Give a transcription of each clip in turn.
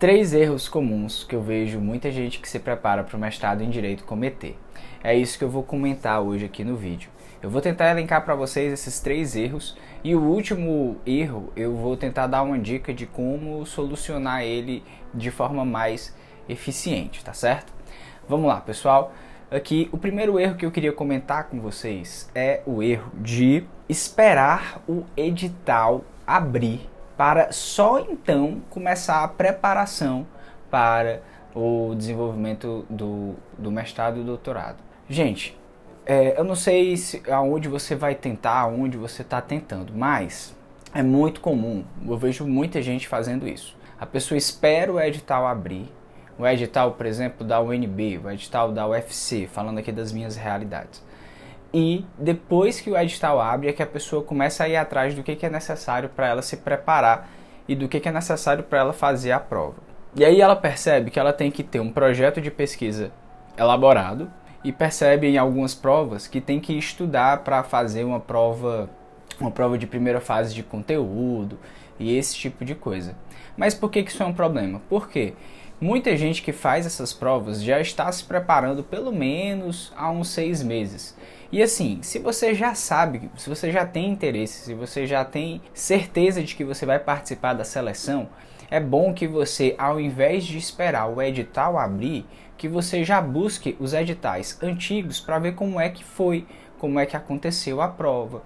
Três erros comuns que eu vejo muita gente que se prepara para o mestrado em Direito cometer. É isso que eu vou comentar hoje aqui no vídeo. Eu vou tentar elencar para vocês esses três erros e o último erro eu vou tentar dar uma dica de como solucionar ele de forma mais eficiente, tá certo? Vamos lá, pessoal. Aqui, o primeiro erro que eu queria comentar com vocês é o erro de esperar o edital abrir para só então começar a preparação para o desenvolvimento do mestrado e doutorado. Gente, eu não sei aonde você vai tentar, aonde você está tentando, mas é muito comum, eu vejo muita gente fazendo isso. A pessoa espera o edital abrir, o edital, por exemplo, da UNB, o edital da UFC, falando aqui das minhas realidades. E depois que o edital abre é que a pessoa começa a ir atrás do que é necessário para ela se preparar e do que é necessário para ela fazer a prova. E aí ela percebe que ela tem que ter um projeto de pesquisa elaborado e percebe em algumas provas que tem que estudar para fazer uma prova de primeira fase de conteúdo e esse tipo de coisa. Mas por que isso é um problema? Porque muita gente que faz essas provas já está se preparando pelo menos há uns 6 meses. E assim, se você já sabe, se você já tem interesse, se você já tem certeza de que você vai participar da seleção, é bom que você, ao invés de esperar o edital abrir, que você já busque os editais antigos para ver como é que foi, como é que aconteceu a prova,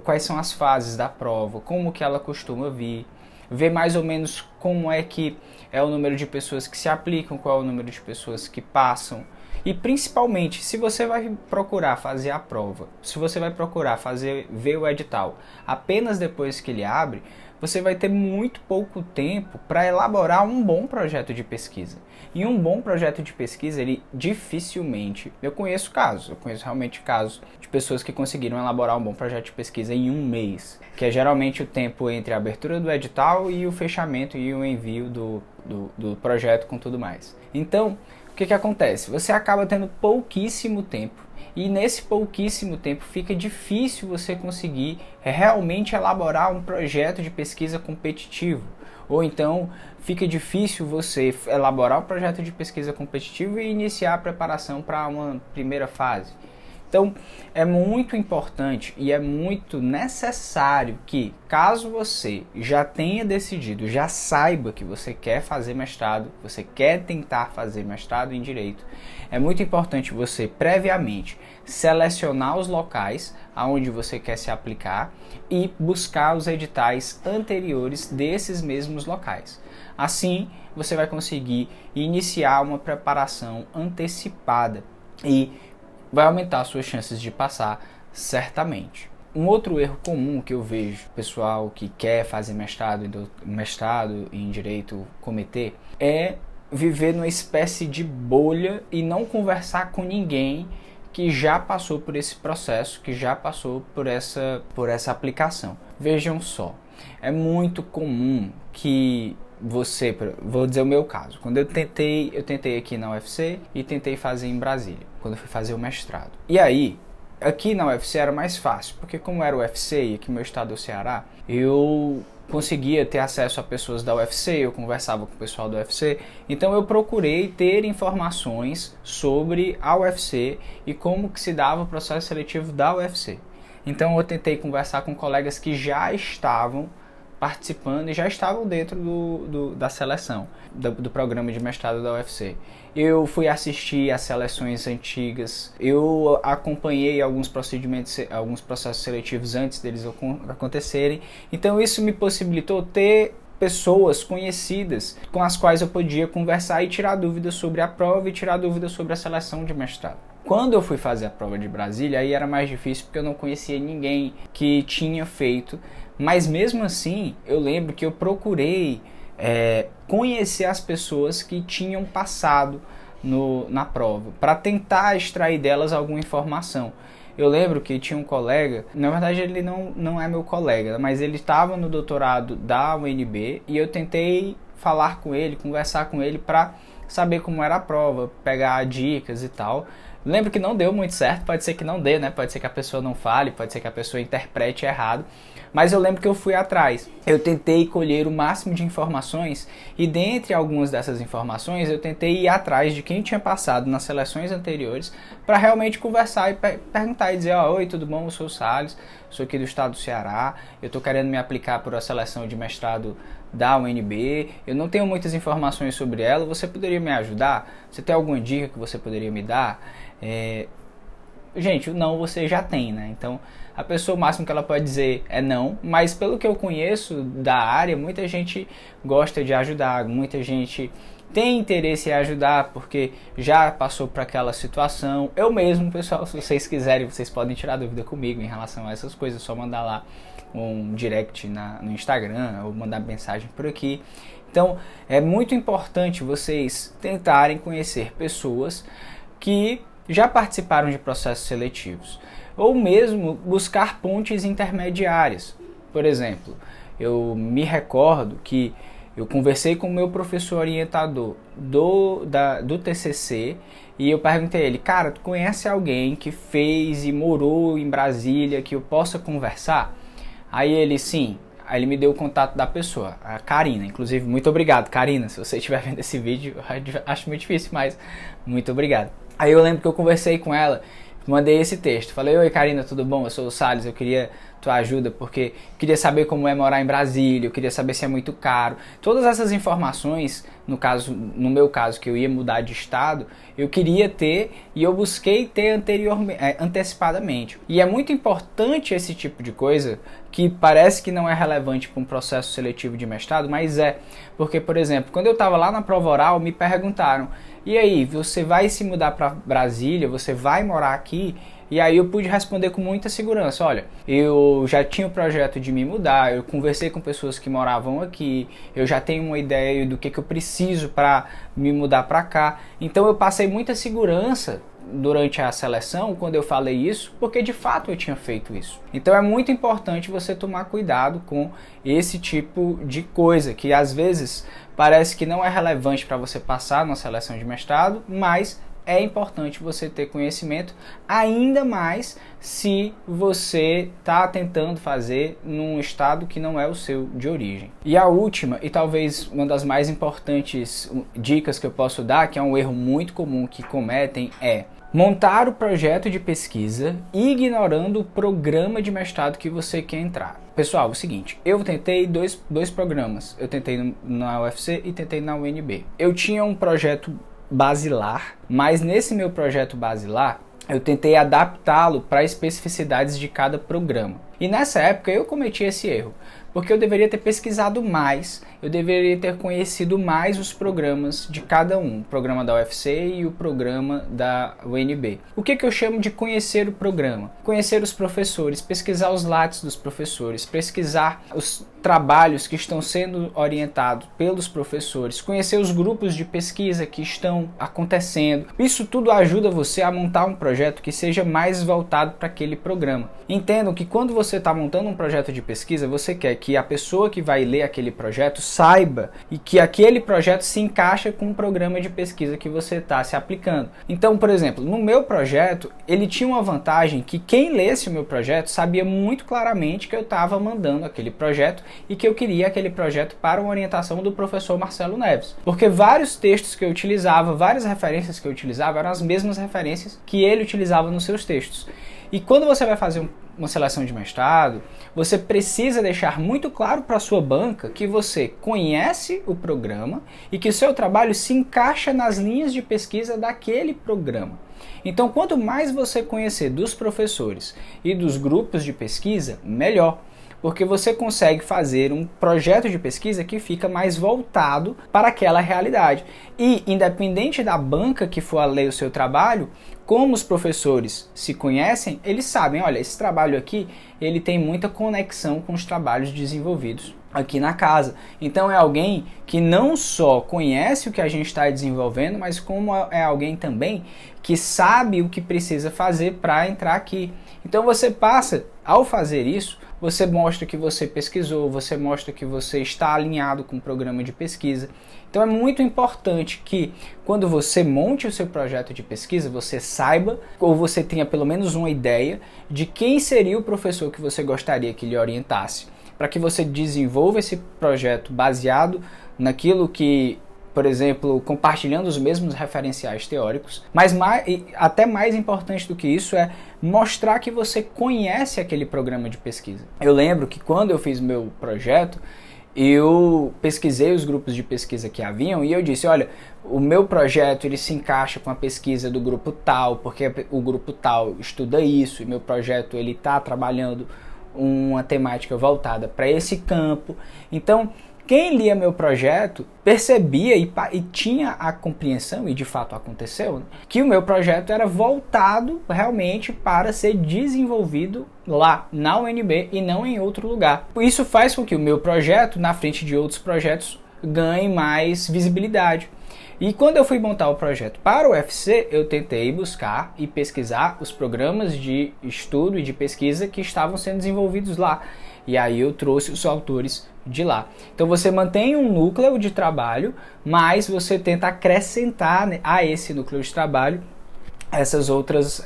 quais são as fases da prova, como que ela costuma vir, ver mais ou menos como é que é o número de pessoas que se aplicam, qual é o número de pessoas que passam. E principalmente, se você vai procurar fazer a prova, se você vai procurar ver o edital apenas depois que ele abre, você vai ter muito pouco tempo para elaborar um bom projeto de pesquisa. E um bom projeto de pesquisa, ele dificilmente... Eu conheço realmente casos de pessoas que conseguiram elaborar um bom projeto de pesquisa em 1 mês, que é geralmente o tempo entre a abertura do edital e o fechamento e o envio do projeto com tudo mais. Então, o que acontece? Você acaba tendo pouquíssimo tempo e nesse pouquíssimo tempo fica difícil você conseguir realmente elaborar um projeto de pesquisa competitivo. Ou então fica difícil você elaborar um projeto de pesquisa competitivo e iniciar a preparação para uma primeira fase. Então, é muito importante e é muito necessário que, caso você já tenha decidido, já saiba que você quer fazer mestrado, você quer tentar fazer mestrado em Direito, é muito importante você, previamente, selecionar os locais aonde você quer se aplicar e buscar os editais anteriores desses mesmos locais. Assim, você vai conseguir iniciar uma preparação antecipada e vai aumentar suas chances de passar, certamente. Um outro erro comum que eu vejo pessoal que quer fazer mestrado em Direito cometer é viver numa espécie de bolha e não conversar com ninguém que já passou por esse processo, que já passou por essa aplicação. Vejam só, é muito comum que você, vou dizer o meu caso, quando eu tentei aqui na UFC e tentei fazer em Brasília, quando eu fui fazer o mestrado. E aí, aqui na UFC era mais fácil, porque como era o UFC e aqui meu estado é o Ceará, eu conseguia ter acesso a pessoas da UFC, eu conversava com o pessoal da UFC, então eu procurei ter informações sobre a UFC e como que se dava o processo seletivo da UFC. Então eu tentei conversar com colegas que já estavam participando e já estavam dentro da seleção, do programa de mestrado da UFC. Eu fui assistir às seleções antigas, eu acompanhei alguns processos seletivos antes deles acontecerem, então isso me possibilitou ter pessoas conhecidas com as quais eu podia conversar e tirar dúvidas sobre a prova e tirar dúvidas sobre a seleção de mestrado. Quando eu fui fazer a prova de Brasília, aí era mais difícil porque eu não conhecia ninguém que tinha feito, mas mesmo assim eu lembro que eu procurei conhecer as pessoas que tinham passado na prova, para tentar extrair delas alguma informação. Eu lembro que tinha um colega, na verdade ele não é meu colega, mas ele estava no doutorado da UNB e eu tentei falar com ele, conversar com ele para saber como era a prova, pegar dicas e tal. Lembro que não deu muito certo, pode ser que não dê, né? Pode ser que a pessoa não fale, pode ser que a pessoa interprete errado, Mas eu lembro que eu fui atrás. Eu tentei colher o máximo de informações e dentre algumas dessas informações eu tentei ir atrás de quem tinha passado nas seleções anteriores para realmente conversar e perguntar e dizer, oi, tudo bom? Eu sou o Salles, sou aqui do estado do Ceará, eu estou querendo me aplicar para a seleção de mestrado da UNB, eu não tenho muitas informações sobre ela, você poderia me ajudar? Você tem alguma dica que você poderia me dar? Gente, o não você já tem, né? Então, a pessoa, o máximo que ela pode dizer é não, mas pelo que eu conheço da área, muita gente gosta de ajudar, muita gente tem interesse em ajudar porque já passou por aquela situação. Eu mesmo, pessoal, se vocês quiserem, vocês podem tirar dúvida comigo em relação a essas coisas, é só mandar lá um direct no Instagram ou mandar mensagem por aqui. Então, é muito importante vocês tentarem conhecer pessoas que já participaram de processos seletivos, ou mesmo buscar pontes intermediárias. Por exemplo, eu me recordo que eu conversei com o meu professor orientador do TCC e eu perguntei a ele, cara, tu conhece alguém que fez e morou em Brasília que eu possa conversar? Aí ele, sim. Aí ele me deu o contato da pessoa, a Karina. Inclusive, muito obrigado, Karina. Se você estiver vendo esse vídeo, eu acho muito difícil, mas muito obrigado. Aí eu lembro que eu conversei com ela, mandei esse texto. Falei, oi Karina, tudo bom? Eu sou o Salles, eu queria tua ajuda porque queria saber como é morar em Brasília, eu queria saber se é muito caro. Todas essas informações, no meu caso, que eu ia mudar de estado, eu queria ter e eu busquei ter antecipadamente. E é muito importante esse tipo de coisa que parece que não é relevante para um processo seletivo de mestrado, mas é. Porque, por exemplo, quando eu estava lá na prova oral, me perguntaram, e aí, você vai se mudar para Brasília, você vai morar aqui? E aí eu pude responder com muita segurança, olha, eu já tinha o projeto de me mudar, eu conversei com pessoas que moravam aqui, eu já tenho uma ideia do que eu preciso para me mudar para cá. Então eu passei muita segurança durante a seleção quando eu falei isso, porque de fato eu tinha feito isso. Então é muito importante você tomar cuidado com esse tipo de coisa, que às vezes parece que não é relevante para você passar na seleção de mestrado, mas é importante você ter conhecimento, ainda mais se você está tentando fazer num estado que não é o seu de origem. E a última, e talvez uma das mais importantes dicas que eu posso dar, que é um erro muito comum que cometem, é montar o projeto de pesquisa ignorando o programa de mestrado que você quer entrar. Pessoal, é o seguinte, eu tentei dois programas. Eu tentei na UFC e tentei na UNB. Eu tinha um projeto basilar, mas nesse meu projeto basilar, eu tentei adaptá-lo para especificidades de cada programa. E nessa época eu cometi esse erro, porque eu deveria ter pesquisado mais, eu deveria ter conhecido mais os programas de cada um, o programa da UFC e o programa da UNB. O que eu chamo de conhecer o programa? Conhecer os professores, pesquisar os lattes dos professores, pesquisar os trabalhos que estão sendo orientados pelos professores, conhecer os grupos de pesquisa que estão acontecendo. Isso tudo ajuda você a montar um projeto que seja mais voltado para aquele programa. Entendam que quando você está montando um projeto de pesquisa, você quer que a pessoa que vai ler aquele projeto saiba e que aquele projeto se encaixa com o programa de pesquisa que você está se aplicando. Então, por exemplo, no meu projeto, ele tinha uma vantagem que quem lesse o meu projeto sabia muito claramente que eu estava mandando aquele projeto e que eu queria aquele projeto para uma orientação do professor Marcelo Neves. Porque vários textos que eu utilizava, várias referências que eu utilizava eram as mesmas referências que ele utilizava nos seus textos. E quando você vai fazer uma seleção de mestrado, você precisa deixar muito claro para a sua banca que você conhece o programa e que o seu trabalho se encaixa nas linhas de pesquisa daquele programa. Então, quanto mais você conhecer dos professores e dos grupos de pesquisa, melhor. Porque você consegue fazer um projeto de pesquisa que fica mais voltado para aquela realidade. E, independente da banca que for a ler o seu trabalho, como os professores se conhecem, eles sabem, olha, esse trabalho aqui, ele tem muita conexão com os trabalhos desenvolvidos aqui na casa. Então é alguém que não só conhece o que a gente está desenvolvendo, mas como é alguém também que sabe o que precisa fazer para entrar aqui. Então você passa, ao fazer isso, você mostra que você pesquisou, você mostra que você está alinhado com o programa de pesquisa. Então é muito importante que quando você monte o seu projeto de pesquisa, você saiba ou você tenha pelo menos uma ideia de quem seria o professor que você gostaria que lhe orientasse, para que você desenvolva esse projeto baseado naquilo que, por exemplo, compartilhando os mesmos referenciais teóricos, mas até mais importante do que isso é mostrar que você conhece aquele programa de pesquisa. Eu lembro que quando eu fiz meu projeto, eu pesquisei os grupos de pesquisa que haviam e eu disse, olha, o meu projeto ele se encaixa com a pesquisa do grupo tal, porque o grupo tal estuda isso, e meu projeto ele está trabalhando uma temática voltada para esse campo. Então, quem lia meu projeto percebia e tinha a compreensão, e de fato aconteceu, né, que o meu projeto era voltado realmente para ser desenvolvido lá na UNB e não em outro lugar. Isso faz com que o meu projeto, na frente de outros projetos, ganhe mais visibilidade. E quando eu fui montar o projeto para o UFC, eu tentei buscar e pesquisar os programas de estudo e de pesquisa que estavam sendo desenvolvidos lá. E aí eu trouxe os autores de lá. Então você mantém um núcleo de trabalho, mas você tenta acrescentar, né, a esse núcleo de trabalho essas outras,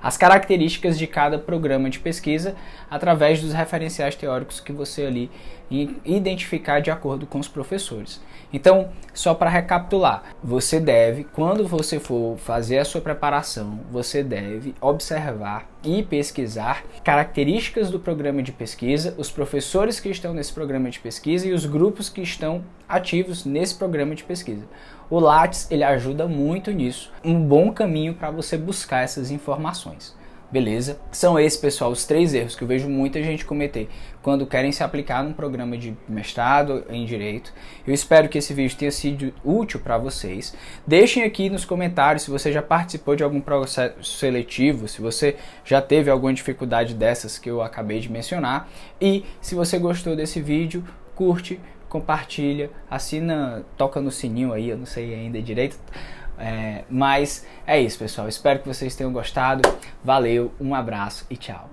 as características de cada programa de pesquisa através dos referenciais teóricos que você ali identificar de acordo com os professores. Então, só para recapitular, você deve, quando você for fazer a sua preparação, você deve observar e pesquisar características do programa de pesquisa, os professores que estão nesse programa de pesquisa e os grupos que estão ativos nesse programa de pesquisa. O Lattes, ele ajuda muito nisso, um bom caminho para você buscar essas informações. Beleza? São esses, pessoal, os 3 erros que eu vejo muita gente cometer quando querem se aplicar num programa de mestrado em Direito. Eu espero que esse vídeo tenha sido útil para vocês. Deixem aqui nos comentários se você já participou de algum processo seletivo, se você já teve alguma dificuldade dessas que eu acabei de mencionar. E se você gostou desse vídeo, curte, compartilha, assina, toca no sininho aí, eu não sei ainda direito. Mas é isso, pessoal. Espero que vocês tenham gostado. Valeu, um abraço e tchau.